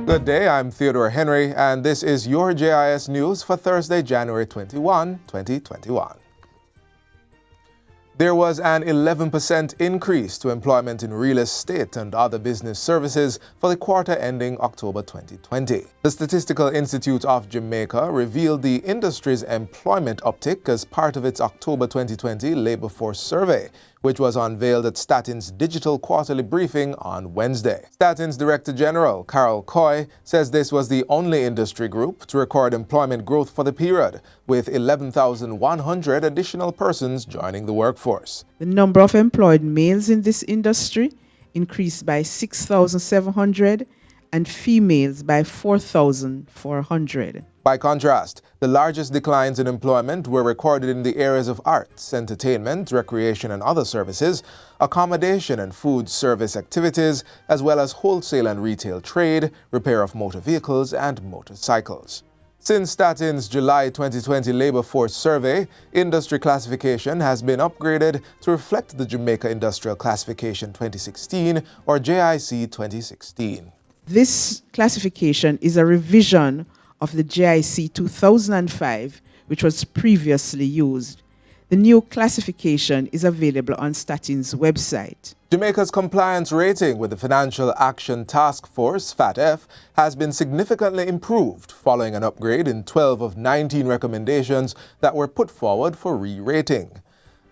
Good day, I'm Theodore Henry, and this is your JIS News for Thursday, January 21, 2021. There was an 11% increase to employment in real estate and other business services for the quarter ending October 2020. The Statistical Institute of Jamaica revealed the industry's employment uptick as part of its October 2020 labor force survey, which was unveiled at Statin's digital quarterly briefing on Wednesday. Statin's Director General, Carol Coy, says this was the only industry group to record employment growth for the period, with 11,100 additional persons joining the workforce. The number of employed males in this industry increased by 6,700 and females by 4,400. By contrast, the largest declines in employment were recorded in the areas of arts, entertainment, recreation and other services, accommodation and food service activities, as well as wholesale and retail trade, repair of motor vehicles and motorcycles. Since Statin's July 2020 labor force survey, industry classification has been upgraded to reflect the Jamaica Industrial Classification 2016 or JIC 2016. This classification is a revision of the JIC 2005, which was previously used. The new classification is available on Statin's website. Jamaica's compliance rating with the Financial Action Task Force, FATF, has been significantly improved following an upgrade in 12 of 19 recommendations that were put forward for re-rating.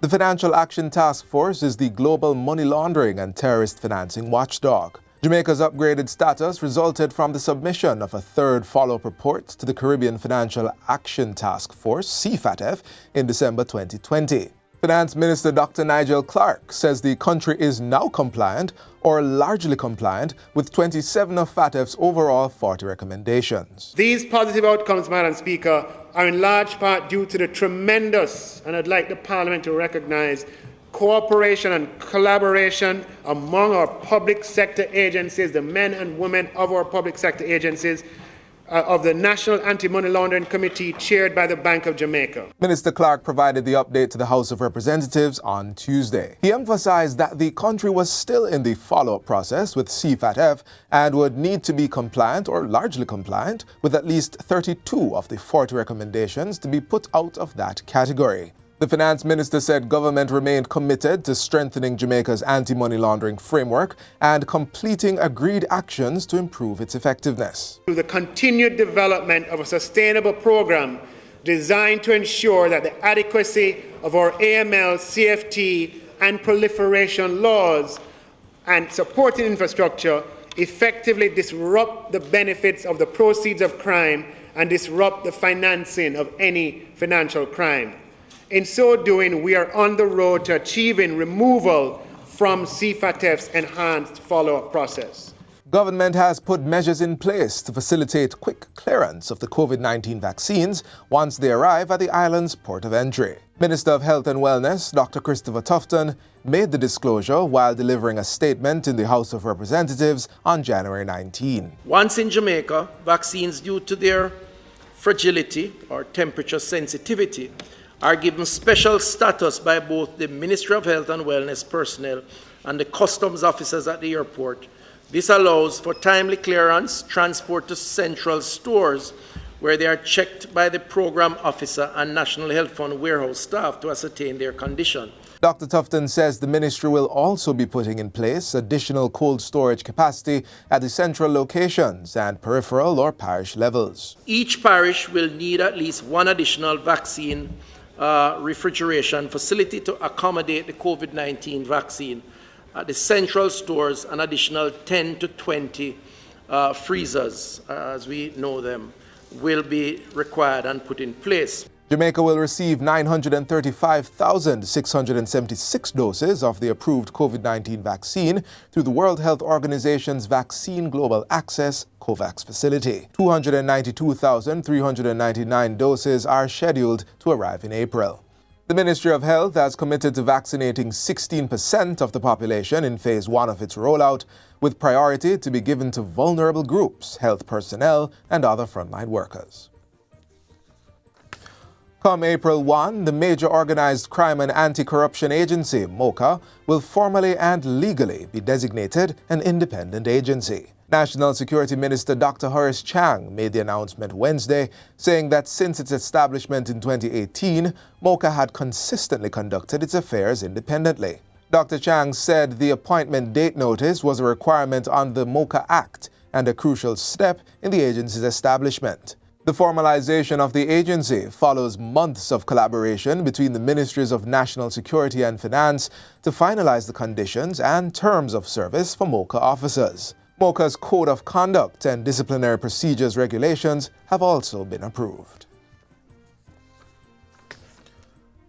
The Financial Action Task Force is the global money laundering and terrorist financing watchdog. Jamaica's upgraded status resulted from the submission of a third follow-up report to the Caribbean Financial Action Task Force, CFATF, in December 2020. Finance Minister Dr. Nigel Clark says the country is now compliant or largely compliant with 27 of FATF's overall 40 recommendations. These positive outcomes, Madam Speaker, are in large part due to the tremendous, and I'd like the Parliament to recognize, cooperation and collaboration among our public sector agencies, the men and women of our public sector agencies, of the National Anti-Money Laundering Committee chaired by the Bank of Jamaica. Minister Clark provided the update to the House of Representatives on Tuesday. He emphasized that the country was still in the follow-up process with CFATF and would need to be compliant or largely compliant with at least 32 of the 40 recommendations to be put out of that category. The finance minister said government remained committed to strengthening Jamaica's anti-money laundering framework and completing agreed actions to improve its effectiveness. Through the continued development of a sustainable program designed to ensure that the adequacy of our AML, CFT, and proliferation laws and supporting infrastructure effectively disrupt the benefits of the proceeds of crime and disrupt the financing of any financial crime. In so doing, we are on the road to achieving removal from CFATF's enhanced follow-up process. Government has put measures in place to facilitate quick clearance of the COVID-19 vaccines once they arrive at the island's port of entry. Minister of Health and Wellness, Dr. Christopher Tufton, made the disclosure while delivering a statement in the House of Representatives on January 19. Once in Jamaica, vaccines due to their fragility or temperature sensitivity are given special status by both the Ministry of Health and Wellness personnel and the customs officers at the airport. This allows for timely clearance, transport to central stores where they are checked by the program officer and National Health Fund warehouse staff to ascertain their condition. Dr. Tufton says the ministry will also be putting in place additional cold storage capacity at the central locations and peripheral or parish levels. Each parish will need at least one additional vaccine refrigeration facility to accommodate the COVID-19 vaccine. At the central stores, an additional 10 to 20 freezers, as we know them, will be required and put in place. Jamaica will receive 935,676 doses of the approved COVID-19 vaccine through the World Health Organization's Vaccine Global Access COVAX facility. 292,399 doses are scheduled to arrive in April. The Ministry of Health has committed to vaccinating 16% of the population in Phase 1 of its rollout, with priority to be given to vulnerable groups, health personnel, and other frontline workers. Come April 1, the major organized crime and anti-corruption agency, MOCA, will formally and legally be designated an independent agency. National Security Minister Dr. Horace Chang made the announcement Wednesday, saying that since its establishment in 2018, MOCA had consistently conducted its affairs independently. Dr. Chang said the appointment date notice was a requirement under the MOCA Act and a crucial step in the agency's establishment. The formalization of the agency follows months of collaboration between the Ministries of National Security and Finance to finalize the conditions and terms of service for MOCA officers. MOCA's Code of Conduct and Disciplinary Procedures regulations have also been approved.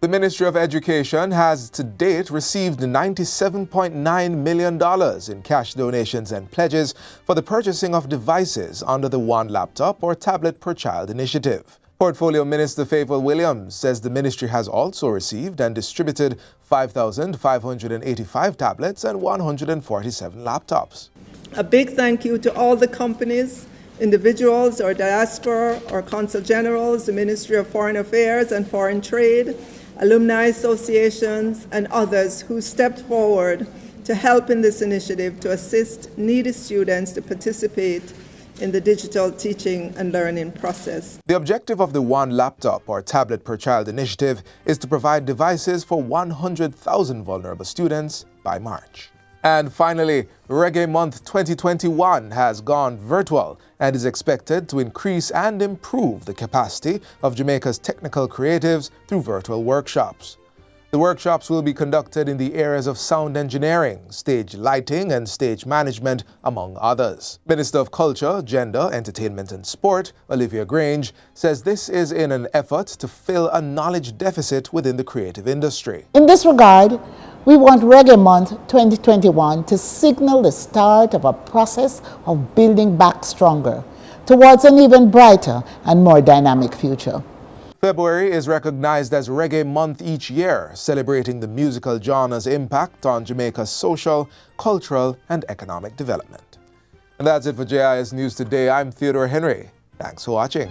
The Ministry of Education has to date received $97.9 million in cash donations and pledges for the purchasing of devices under the One Laptop or Tablet per Child initiative. Portfolio Minister Faithful Williams says the ministry has also received and distributed 5,585 tablets and 147 laptops. A big thank you to all the companies, individuals, or diaspora, or consul generals, the Ministry of Foreign Affairs and Foreign Trade, alumni associations, and others who stepped forward to help in this initiative to assist needy students to participate in the digital teaching and learning process. The objective of the One Laptop or Tablet per Child initiative is to provide devices for 100,000 vulnerable students by March. And finally, Reggae Month 2021 has gone virtual and is expected to increase and improve the capacity of Jamaica's technical creatives through virtual workshops. The workshops will be conducted in the areas of sound engineering, stage lighting, and stage management, among others. Minister of Culture, Gender, Entertainment and Sport, Olivia Grange, says this is in an effort to fill a knowledge deficit within the creative industry. In this regard, we want Reggae Month 2021 to signal the start of a process of building back stronger towards an even brighter and more dynamic future. February is recognized as Reggae Month each year, celebrating the musical genre's impact on Jamaica's social, cultural, and economic development. And that's it for JIS News Today. I'm Theodore Henry. Thanks for watching.